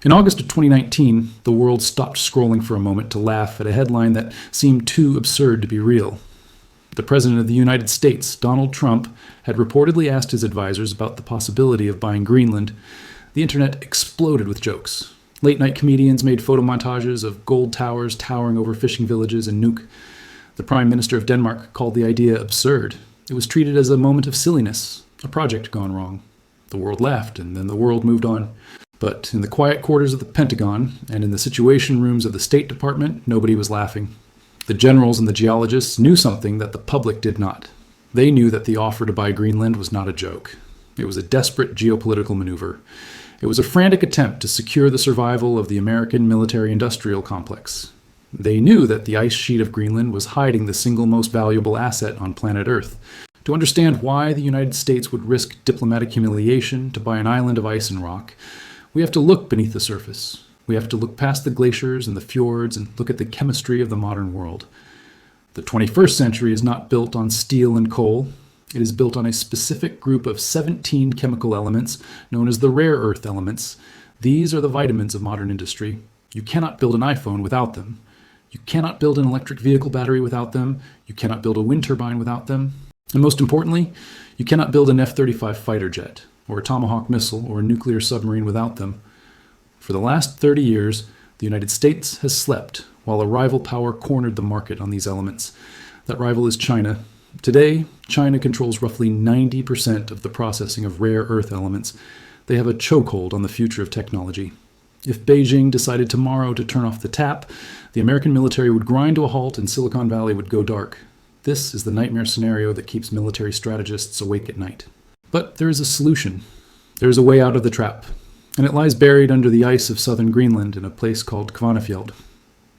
In August of 2019, the world stopped scrolling for a moment to laugh at a headline that seemed too absurd to be real. The President of the United States, Donald Trump, had reportedly asked his advisors about the possibility of buying Greenland. The internet exploded with jokes. Late-night comedians made photo montages of gold towers towering over fishing villages in Nuuk. The Prime Minister of Denmark called the idea absurd. It was treated as a moment of silliness, a project gone wrong. The world laughed, and then the world moved on. But in the quiet quarters of the Pentagon and in the Situation Rooms of the State Department, nobody was laughing. The generals and the geologists knew something that the public did not. They knew that the offer to buy Greenland was not a joke. It was a desperate geopolitical maneuver. It was a frantic attempt to secure the survival of the American military-industrial complex. They knew that the ice sheet of Greenland was hiding the single most valuable asset on planet Earth. To understand why the United States would risk diplomatic humiliation to buy an island of ice and rock, we have to look beneath the surface. We have to look past the glaciers and the fjords and look at the chemistry of the modern world. The 21st century is not built on steel and coal. It is built on a specific group of 17 chemical elements known as the rare earth elements. These are the vitamins of modern industry. You cannot build an iPhone without them. You cannot build an electric vehicle battery without them. You cannot build a wind turbine without them. And most importantly, you cannot build an F-35 fighter jet, or a Tomahawk missile, or a nuclear submarine without them. For the last 30 years, the United States has slept while a rival power cornered the market on these elements. That rival is China. Today, China controls roughly 90% of the processing of rare earth elements. They have a chokehold on the future of technology. If Beijing decided tomorrow to turn off the tap, the American military would grind to a halt and Silicon Valley would go dark. This is the nightmare scenario that keeps military strategists awake at night. But there is a solution. There is a way out of the trap, and it lies buried under the ice of southern Greenland in a place called Kvanefjeld.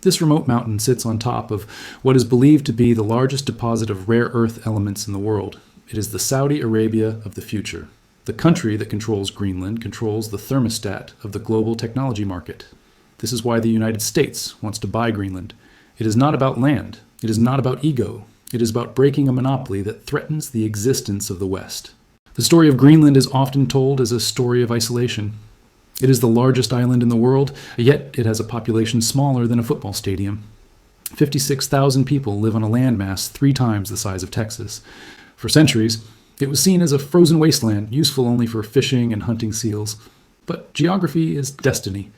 This remote mountain sits on top of what is believed to be the largest deposit of rare earth elements in the world. It is the Saudi Arabia of the future. The country that controls Greenland controls the thermostat of the global technology market. This is why the United States wants to buy Greenland. It is not about land. It is not about ego. It is about breaking a monopoly that threatens the existence of the West. The story of Greenland is often told as a story of isolation. It is the largest island in the world, yet it has a population smaller than a football stadium. 56,000 people live on a landmass 3 times the size of Texas. For centuries, it was seen as a frozen wasteland, useful only for fishing and hunting seals. But geography is destiny,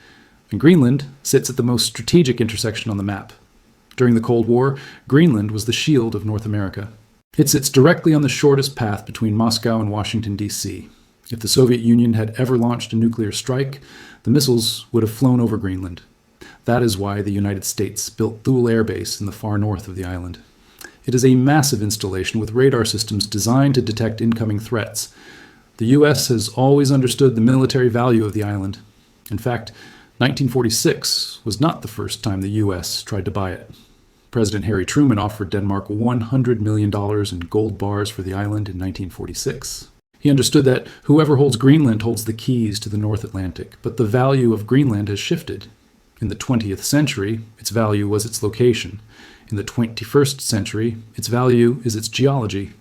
and Greenland sits at the most strategic intersection on the map. During the Cold War, Greenland was the shield of North America. It sits directly on the shortest path between Moscow and Washington, D.C. If the Soviet Union had ever launched a nuclear strike, the missiles would have flown over Greenland. That is why the United States built Thule Air Base in the far north of the island. It is a massive installation with radar systems designed to detect incoming threats. The U.S. has always understood the military value of the island. In fact, 1946 was not the first time the U.S. tried to buy it. President Harry Truman offered Denmark $100 million in gold bars for the island in 1946. He understood that whoever holds Greenland holds the keys to the North Atlantic, but the value of Greenland has shifted. In the 20th century, its value was its location. In the 21st century, its value is its geology.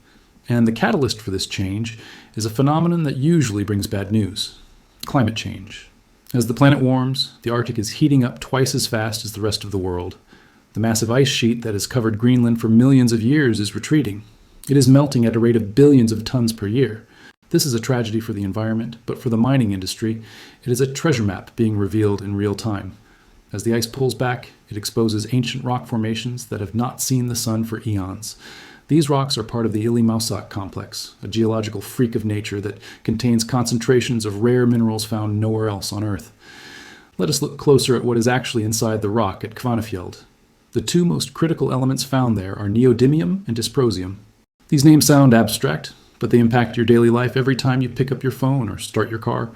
And the catalyst for this change is a phenomenon that usually brings bad news: climate change. As the planet warms, the Arctic is heating up twice as fast as the rest of the world. The massive ice sheet that has covered Greenland for millions of years is retreating. It is melting at a rate of billions of tons per year. This is a tragedy for the environment, but for the mining industry, it is a treasure map being revealed in real time. As the ice pulls back, it exposes ancient rock formations that have not seen the sun for eons. These rocks are part of the Ili-Mausak complex, a geological freak of nature that contains concentrations of rare minerals found nowhere else on Earth. Let us look closer at what is actually inside the rock at Kvanefjeld. The 2 most critical elements found there are neodymium and dysprosium. These names sound abstract, but they impact your daily life every time you pick up your phone or start your car.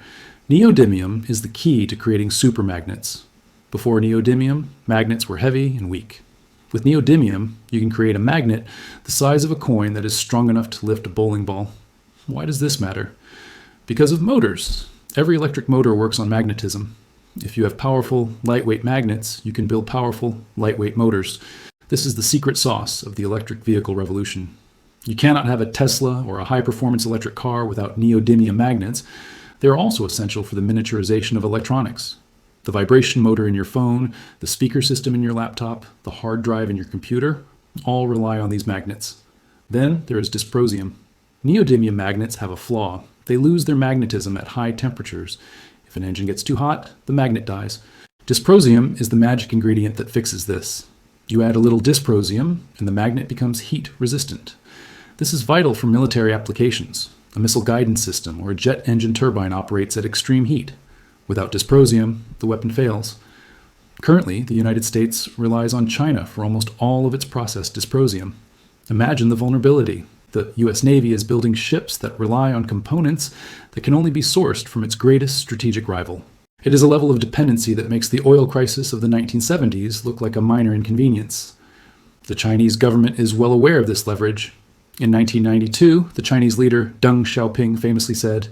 Neodymium is the key to creating supermagnets. Before neodymium, magnets were heavy and weak. With neodymium, you can create a magnet the size of a coin that is strong enough to lift a bowling ball. Why does this matter? Because of motors. Every electric motor works on magnetism. If you have powerful, lightweight magnets, you can build powerful, lightweight motors. This is the secret sauce of the electric vehicle revolution. You cannot have a Tesla or a high-performance electric car without neodymium magnets. They are also essential for the miniaturization of electronics. The vibration motor in your phone, the speaker system in your laptop, the hard drive in your computer, all rely on these magnets. Then there is dysprosium. Neodymium magnets have a flaw. They lose their magnetism at high temperatures. If an engine gets too hot, the magnet dies. Dysprosium is the magic ingredient that fixes this. You add a little dysprosium, and the magnet becomes heat resistant. This is vital for military applications. A missile guidance system or a jet engine turbine operates at extreme heat. Without dysprosium, the weapon fails. Currently, the United States relies on China for almost all of its processed dysprosium. Imagine the vulnerability. The U.S. Navy is building ships that rely on components that can only be sourced from its greatest strategic rival. It is a level of dependency that makes the oil crisis of the 1970s look like a minor inconvenience. The Chinese government is well aware of this leverage. In 1992, the Chinese leader Deng Xiaoping famously said,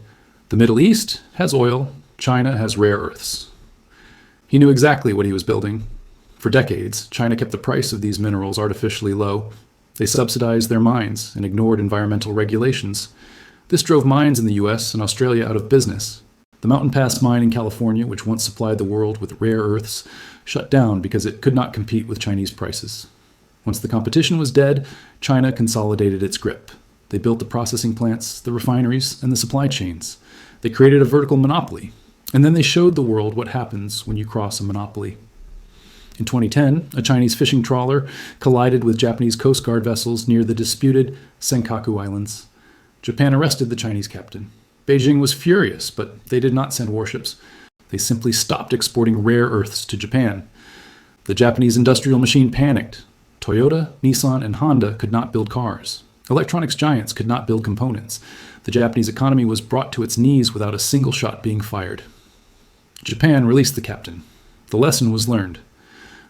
"The Middle East has oil, China has rare earths." He knew exactly what he was building. For decades, China kept the price of these minerals artificially low. They subsidized their mines and ignored environmental regulations. This drove mines in the US and Australia out of business. The Mountain Pass mine in California, which once supplied the world with rare earths, shut down because it could not compete with Chinese prices. Once the competition was dead, China consolidated its grip. They built the processing plants, the refineries, and the supply chains. They created a vertical monopoly. And then they showed the world what happens when you cross a monopoly. In 2010, a Chinese fishing trawler collided with Japanese Coast Guard vessels near the disputed Senkaku Islands. Japan arrested the Chinese captain. Beijing was furious, but they did not send warships. They simply stopped exporting rare earths to Japan. The Japanese industrial machine panicked. Toyota, Nissan, and Honda could not build cars. Electronics giants could not build components. The Japanese economy was brought to its knees without a single shot being fired. Japan released the captain. The lesson was learned.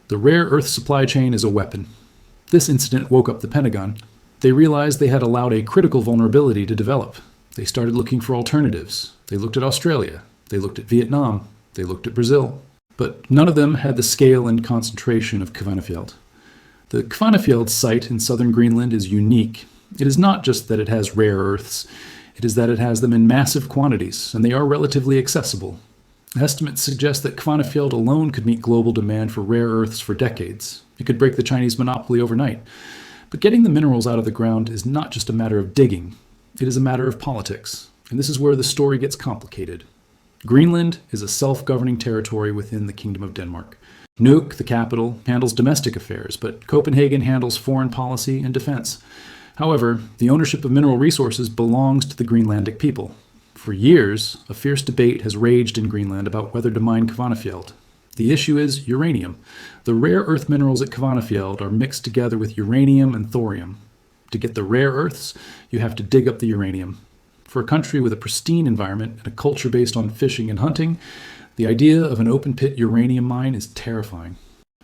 The rare earth supply chain is a weapon. This incident woke up the Pentagon. They realized they had allowed a critical vulnerability to develop. They started looking for alternatives. They looked at Australia. They looked at Vietnam. They looked at Brazil. But none of them had the scale and concentration of Kvanefjeld. The Kvanefjeld site in southern Greenland is unique. It is not just that it has rare earths. It is that it has them in massive quantities, and they are relatively accessible. Estimates suggest that Kvanefjeld alone could meet global demand for rare earths for decades. It could break the Chinese monopoly overnight. But getting the minerals out of the ground is not just a matter of digging. It is a matter of politics. And this is where the story gets complicated. Greenland is a self-governing territory within the Kingdom of Denmark. Nuuk, the capital, handles domestic affairs, but Copenhagen handles foreign policy and defense. However, the ownership of mineral resources belongs to the Greenlandic people. For years, a fierce debate has raged in Greenland about whether to mine Kvanefjeld. The issue is uranium. The rare earth minerals at Kvanefjeld are mixed together with uranium and thorium. To get the rare earths, you have to dig up the uranium. For a country with a pristine environment and a culture based on fishing and hunting, the idea of an open-pit uranium mine is terrifying.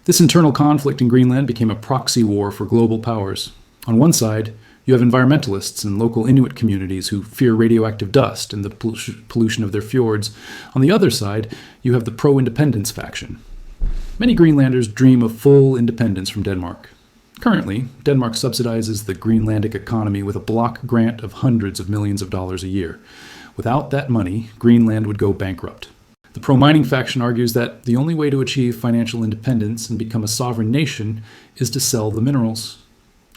This internal conflict in Greenland became a proxy war for global powers. On one side, you have environmentalists and local Inuit communities who fear radioactive dust and the pollution of their fjords. On the other side, you have the pro-independence faction. Many Greenlanders dream of full independence from Denmark. Currently, Denmark subsidizes the Greenlandic economy with a block grant of hundreds of millions of dollars a year. Without that money, Greenland would go bankrupt. The pro-mining faction argues that the only way to achieve financial independence and become a sovereign nation is to sell the minerals.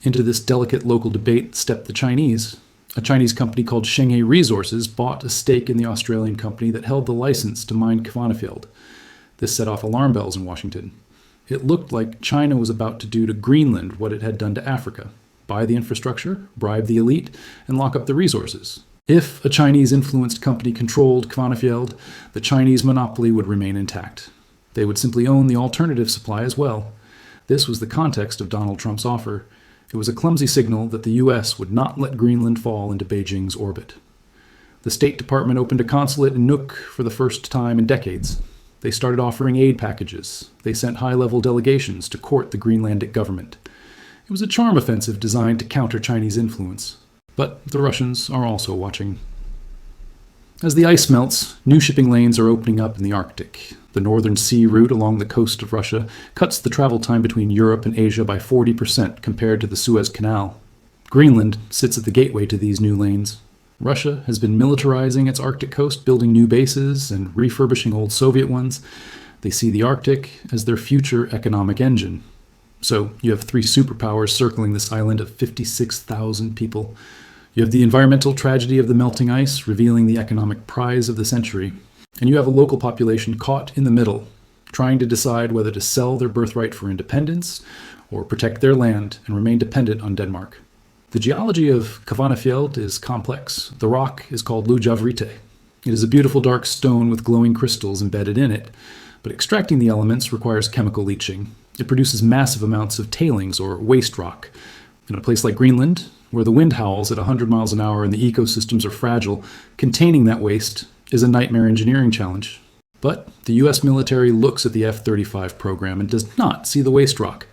Into this delicate local debate stepped the Chinese. A Chinese company called Shenghe Resources bought a stake in the Australian company that held the license to mine Kvanefjeld. This set off alarm bells in Washington. It looked like China was about to do to Greenland what it had done to Africa: buy the infrastructure, bribe the elite, and lock up the resources. If a Chinese-influenced company controlled Kvanefjeld, the Chinese monopoly would remain intact. They would simply own the alternative supply as well. This was the context of Donald Trump's offer. It was a clumsy signal that the U.S. would not let Greenland fall into Beijing's orbit. The State Department opened a consulate in Nuuk for the first time in decades. They started offering aid packages. They sent high-level delegations to court the Greenlandic government. It was a charm offensive designed to counter Chinese influence. But the Russians are also watching. As the ice melts, new shipping lanes are opening up in the Arctic. The Northern Sea route along the coast of Russia cuts the travel time between Europe and Asia by 40% compared to the Suez Canal. Greenland sits at the gateway to these new lanes. Russia has been militarizing its Arctic coast, building new bases and refurbishing old Soviet ones. They see the Arctic as their future economic engine. So you have three superpowers circling this island of 56,000 people. You have the environmental tragedy of the melting ice, revealing the economic prize of the century. And you have a local population caught in the middle, trying to decide whether to sell their birthright for independence or protect their land and remain dependent on Denmark. The geology of Kvanefjeld is complex. The rock is called Lujavrite. It is a beautiful dark stone with glowing crystals embedded in it, but extracting the elements requires chemical leaching. It produces massive amounts of tailings or waste rock. In a place like Greenland, where the wind howls at 100 miles an hour and the ecosystems are fragile, containing that waste is a nightmare engineering challenge. But the US military looks at the F-35 program and does not see the waste rock.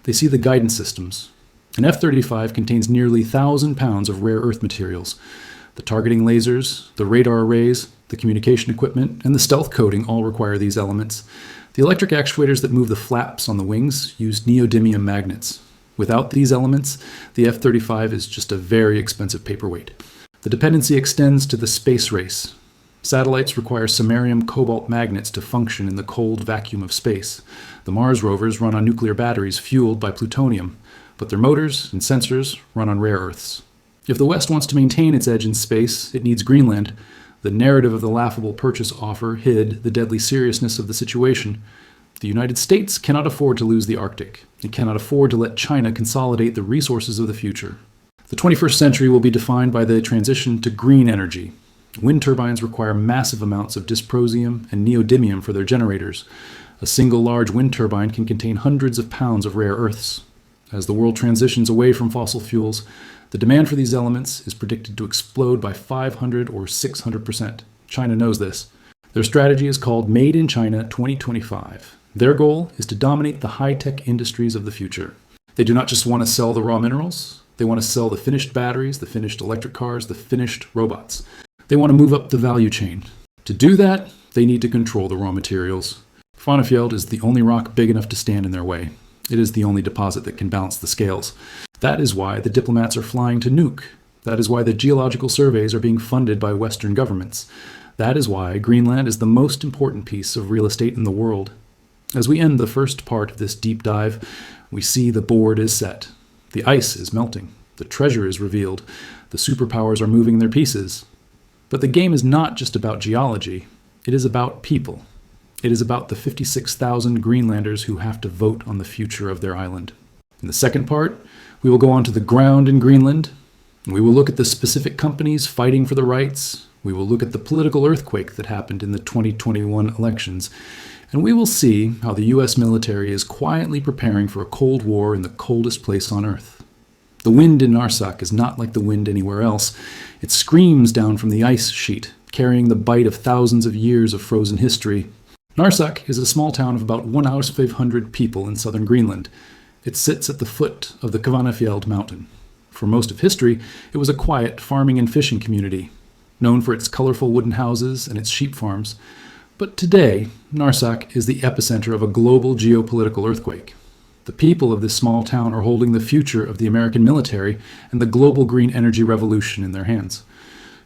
They see the guidance systems. An F-35 contains nearly 1,000 pounds of rare earth materials. The targeting lasers, the radar arrays, the communication equipment, and the stealth coating all require these elements. The electric actuators that move the flaps on the wings use neodymium magnets. Without these elements, the F-35 is just a very expensive paperweight. The dependency extends to the space race. Satellites require samarium cobalt magnets to function in the cold vacuum of space. The Mars rovers run on nuclear batteries fueled by plutonium, but their motors and sensors run on rare earths. If the West wants to maintain its edge in space, it needs Greenland. The narrative of the laughable purchase offer hid the deadly seriousness of the situation. The United States cannot afford to lose the Arctic. It cannot afford to let China consolidate the resources of the future. The 21st century will be defined by the transition to green energy. Wind turbines require massive amounts of dysprosium and neodymium for their generators. A single large wind turbine can contain hundreds of pounds of rare earths. As the world transitions away from fossil fuels, the demand for these elements is predicted to explode by 500 or 600%. China knows this. Their strategy is called Made in China 2025. Their goal is to dominate the high-tech industries of the future. They do not just want to sell the raw minerals. They want to sell the finished batteries, the finished electric cars, the finished robots. They want to move up the value chain. To do that, they need to control the raw materials. Kvanefjeld is the only rock big enough to stand in their way. It is the only deposit that can balance the scales. That is why the diplomats are flying to Nuuk. That is why the geological surveys are being funded by Western governments. That is why Greenland is the most important piece of real estate in the world. As we end the first part of this deep dive, we see the board is set. The ice is melting. The treasure is revealed. The superpowers are moving their pieces. But the game is not just about geology. It is about people. It is about the 56,000 Greenlanders who have to vote on the future of their island. In the second part, we will go onto the ground in Greenland. We will look at the specific companies fighting for the rights. We will look at the political earthquake that happened in the 2021 elections. And we will see how the US military is quietly preparing for a Cold War in the coldest place on Earth. The wind in Narsak is not like the wind anywhere else. It screams down from the ice sheet, carrying the bite of thousands of years of frozen history. Narsak is a small town of about 1,500 people in southern Greenland. It sits at the foot of the Kvanefjeld mountain. For most of history, it was a quiet farming and fishing community, known for its colorful wooden houses and its sheep farms. But today, Narsak is the epicenter of a global geopolitical earthquake. The people of this small town are holding the future of the American military and the global green energy revolution in their hands.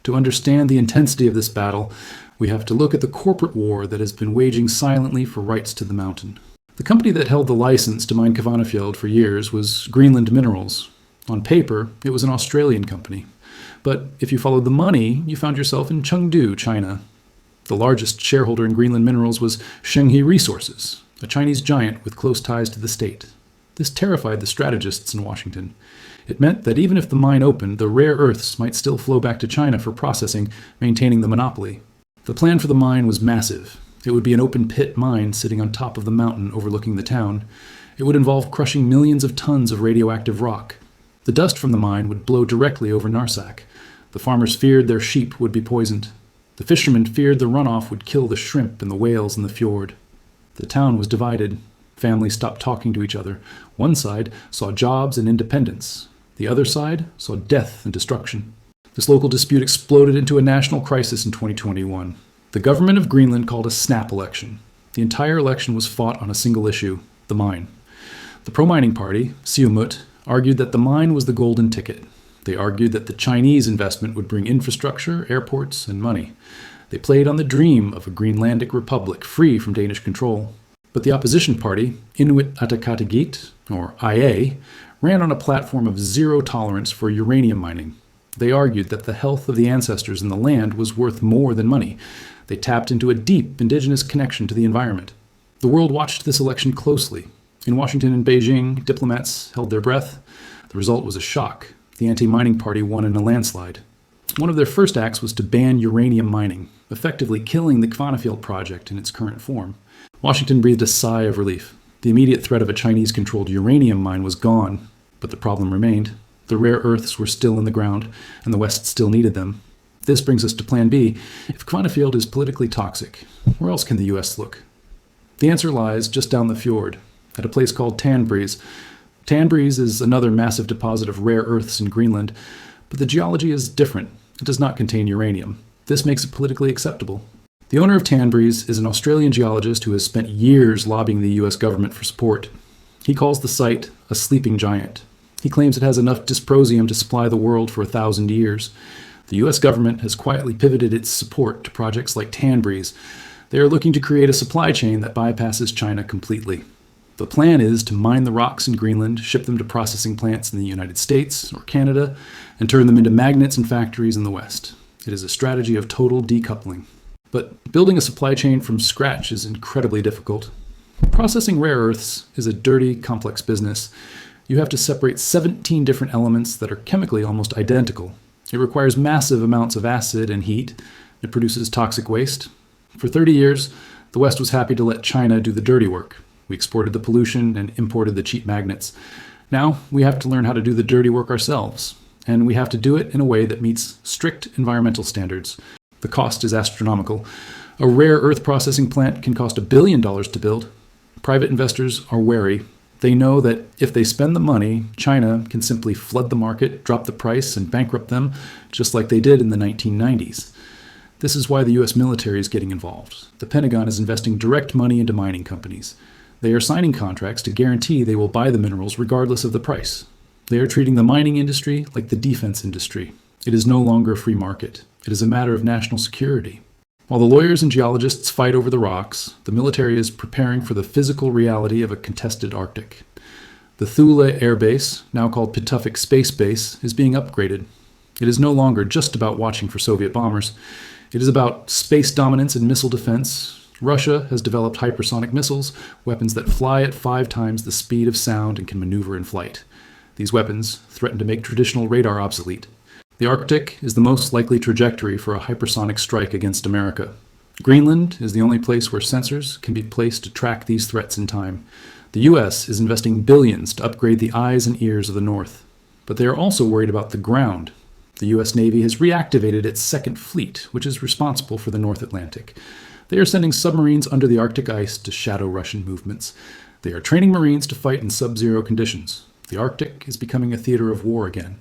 To understand the intensity of this battle, we have to look at the corporate war that has been waging silently for rights to the mountain. The company that held the license to mine Kvanefjeld for years was Greenland Minerals. On paper, it was an Australian company. But if you followed the money, you found yourself in Chengdu, China. The largest shareholder in Greenland Minerals was Shenghe Resources, a Chinese giant with close ties to the state. This terrified the strategists in Washington. It meant that even if the mine opened, the rare earths might still flow back to China for processing, maintaining the monopoly. The plan for the mine was massive. It would be an open-pit mine sitting on top of the mountain overlooking the town. It would involve crushing millions of tons of radioactive rock. The dust from the mine would blow directly over Narsak. The farmers feared their sheep would be poisoned. The fishermen feared the runoff would kill the shrimp and the whales in the fjord. The town was divided. Families stopped talking to each other. One side saw jobs and independence. The other side saw death and destruction. This local dispute exploded into a national crisis in 2021. The government of Greenland called a snap election. The entire election was fought on a single issue, the mine. The pro-mining party, Siumut, argued that the mine was the golden ticket. They argued that the Chinese investment would bring infrastructure, airports, and money. They played on the dream of a Greenlandic republic free from Danish control. But the opposition party, Inuit Ataqatigiit, or IA, ran on a platform of zero tolerance for uranium mining. They argued that the health of the ancestors in the land was worth more than money. They tapped into a deep indigenous connection to the environment. The world watched this election closely. In Washington and Beijing, diplomats held their breath. The result was a shock. The anti-mining party won in a landslide. One of their first acts was to ban uranium mining, effectively killing the Kvanefjeld project in its current form. Washington breathed a sigh of relief. The immediate threat of a Chinese-controlled uranium mine was gone, but the problem remained. The rare earths were still in the ground, and the West still needed them. This brings us to Plan B. If Kvanefjeld is politically toxic, where else can the U.S. look? The answer lies just down the fjord, at a place called Tanbreeze. Tanbreeze is another massive deposit of rare earths in Greenland, but the geology is different. It does not contain uranium. This makes it politically acceptable. The owner of Tanbreeze is an Australian geologist who has spent years lobbying the U.S. government for support. He calls the site a sleeping giant. He claims it has enough dysprosium to supply the world for 1,000 years. The U.S. government has quietly pivoted its support to projects like Tanbreeze. They are looking to create a supply chain that bypasses China completely. The plan is to mine the rocks in Greenland, ship them to processing plants in the United States or Canada, and turn them into magnets and factories in the West. It is a strategy of total decoupling. But building a supply chain from scratch is incredibly difficult. Processing rare earths is a dirty, complex business. You have to separate 17 different elements that are chemically almost identical. It requires massive amounts of acid and heat. It produces toxic waste. For 30 years, the West was happy to let China do the dirty work. We exported the pollution and imported the cheap magnets. Now we have to learn how to do the dirty work ourselves, and we have to do it in a way that meets strict environmental standards. The cost is astronomical. A rare earth processing plant can cost $1 billion to build. Private investors are wary. They know that if they spend the money, China can simply flood the market, drop the price, and bankrupt them, just like they did in the 1990s. This is why the U.S. military is getting involved. The Pentagon is investing direct money into mining companies. They are signing contracts to guarantee they will buy the minerals regardless of the price. They are treating the mining industry like the defense industry. It is no longer a free market. It is a matter of national security. While the lawyers and geologists fight over the rocks, the military is preparing for the physical reality of a contested Arctic. The Thule Air Base, now called Pituffik Space Base, is being upgraded. It is no longer just about watching for Soviet bombers. It is about space dominance and missile defense. Russia has developed hypersonic missiles, weapons that fly at 5 times the speed of sound and can maneuver in flight. These weapons threaten to make traditional radar obsolete. The Arctic is the most likely trajectory for a hypersonic strike against America. Greenland is the only place where sensors can be placed to track these threats in time. The U.S. is investing billions to upgrade the eyes and ears of the North. But they are also worried about the ground. The U.S. Navy has reactivated its Second Fleet, which is responsible for the North Atlantic. They are sending submarines under the Arctic ice to shadow Russian movements. They are training Marines to fight in sub-zero conditions. The Arctic is becoming a theater of war again.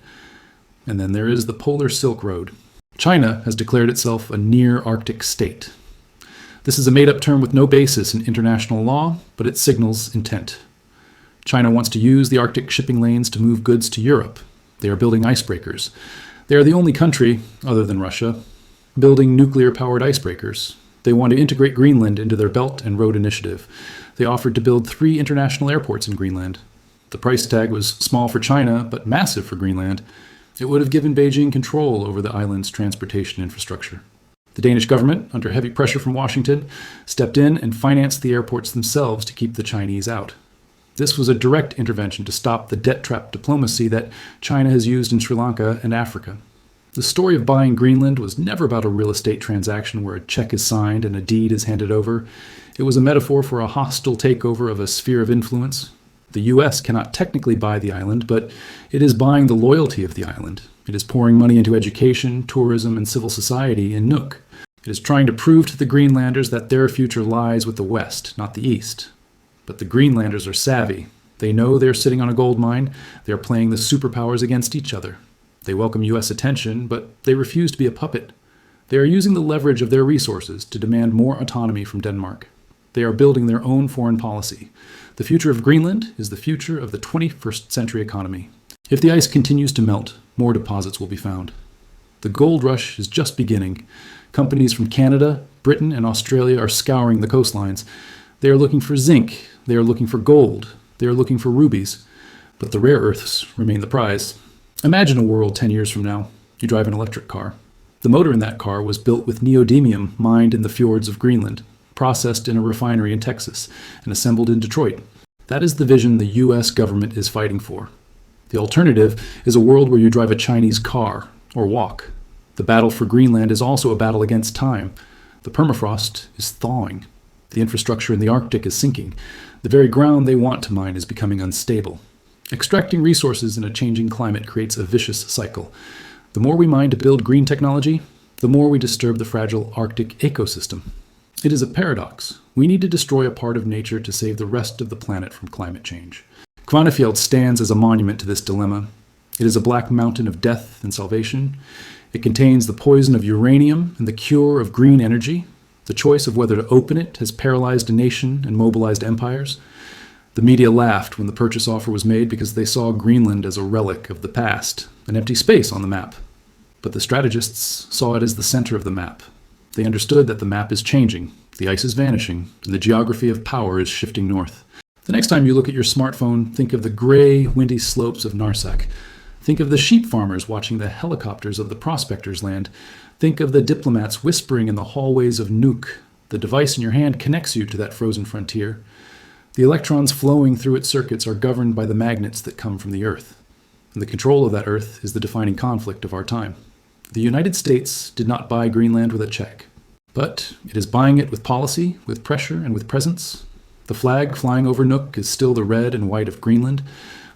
And then there is the Polar Silk Road. China has declared itself a near-Arctic state. This is a made-up term with no basis in international law, but it signals intent. China wants to use the Arctic shipping lanes to move goods to Europe. They are building icebreakers. They are the only country, other than Russia, building nuclear-powered icebreakers. They want to integrate Greenland into their Belt and Road Initiative. They offered to build 3 international airports in Greenland. The price tag was small for China, but massive for Greenland. It would have given Beijing control over the island's transportation infrastructure. The Danish government, under heavy pressure from Washington, stepped in and financed the airports themselves to keep the Chinese out. This was a direct intervention to stop the debt trap diplomacy that China has used in Sri Lanka and Africa. The story of buying Greenland was never about a real estate transaction where a check is signed and a deed is handed over. It was a metaphor for a hostile takeover of a sphere of influence. The U.S. cannot technically buy the island, but it is buying the loyalty of the island. It is pouring money into education, tourism, and civil society in Nuuk. It is trying to prove to the Greenlanders that their future lies with the West, not the East. But the Greenlanders are savvy. They know they're sitting on a gold mine. They are playing the superpowers against each other. They welcome U.S. attention, but they refuse to be a puppet. They are using the leverage of their resources to demand more autonomy from Denmark. They are building their own foreign policy. The future of Greenland is the future of the 21st century economy. If the ice continues to melt, more deposits will be found. The gold rush is just beginning. Companies from Canada, Britain, and Australia are scouring the coastlines. They are looking for zinc. They are looking for gold. They are looking for rubies. But the rare earths remain the prize. Imagine a world 10 years from now. You drive an electric car. The motor in that car was built with neodymium mined in the fjords of Greenland, processed in a refinery in Texas, and assembled in Detroit. That is the vision the U.S. government is fighting for. The alternative is a world where you drive a Chinese car or walk. The battle for Greenland is also a battle against time. The permafrost is thawing. The infrastructure in the Arctic is sinking. The very ground they want to mine is becoming unstable. Extracting resources in a changing climate creates a vicious cycle. The more we mine to build green technology, the more we disturb the fragile Arctic ecosystem. It is a paradox. We need to destroy a part of nature to save the rest of the planet from climate change. Kvanefjeld stands as a monument to this dilemma. It is a black mountain of death and salvation. It contains the poison of uranium and the cure of green energy. The choice of whether to open it has paralyzed a nation and mobilized empires. The media laughed when the purchase offer was made because they saw Greenland as a relic of the past, an empty space on the map. But the strategists saw it as the center of the map. They understood that the map is changing, the ice is vanishing, and the geography of power is shifting north. The next time you look at your smartphone, think of the gray, windy slopes of Narsak. Think of the sheep farmers watching the helicopters of the prospectors land. Think of the diplomats whispering in the hallways of Nuuk. The device in your hand connects you to that frozen frontier. The electrons flowing through its circuits are governed by the magnets that come from the Earth. And the control of that Earth is the defining conflict of our time. The United States did not buy Greenland with a check, but it is buying it with policy, with pressure, and with presence. The flag flying over Nuuk is still the red and white of Greenland,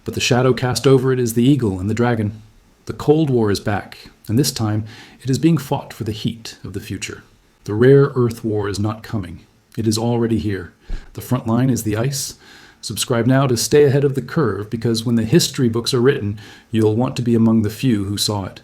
but the shadow cast over it is the eagle and the dragon. The Cold War is back, and this time it is being fought for the heat of the future. The rare Earth War is not coming. It is already here. The front line is the ice. Subscribe now to stay ahead of the curve, because when the history books are written, you'll want to be among the few who saw it.